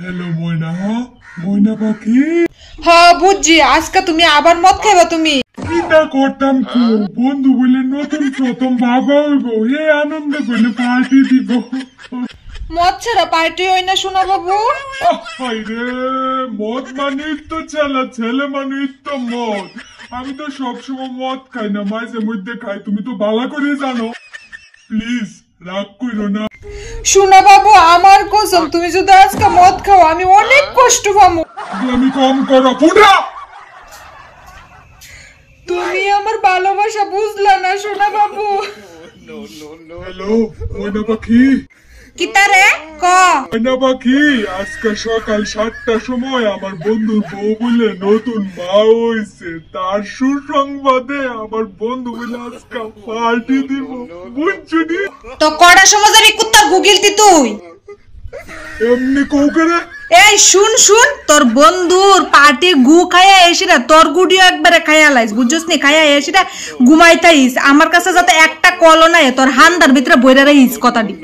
Hello ময়না, ময়না পাখি। হ্যাঁ বুঝছি, আজকে তুমি আবার মদ খাইবা তুমি। কিটা করতাম তো বন্ধু বলে নতুন প্রথম বাবা হইব, এ আনন্দ করলে পার্টি দিব। মদ ছাড়া পার্টি হয় না শোনা বাবু। হাইরে, মদ মানে তো ছেলে, ছেলে মানে তো মদ। আমি তো সবসময় মদ খাই না, মাঝে মধ্যে খাই, তুমি তো ভালো করে জানো। প্লিজ রাগ করো না। শোনা বাবু, আমার কসম, তুমি যদি আজকে মদ খাও আমি অনেক কষ্ট পাবো। আমি কম করো ফুটা। তুমি আমার ভালোবাসা বুঝলা না শোনা বাবু। হ্যালো ময়না পাখি। কিতারে ক ময়না পাখি, আজকে সকাল 7টার সময় আমার বন্ধুর বউ বলে নতুন মা হইছে, তার সুসংবাদে আমার বন্ধু বলে আজকে পার্টি দিব, বুঝছুনি? তো কড়া সমাজের কুত্তার গুগিল দি তুই। এমনি কৌ করে। এই শুন শুন, তোর বন্ধুর পার্টি গু খাইয়া এসিরা তোর গুডিও একবারে খাইয়া লাইস, বুঝছস নি? খাইয়া এসিরা ঘুমাইতাইস, আমার কাছে যাতে একটা কলও নাই তোর হান্দার ভিতরে বইরা রাখিস কথাটি।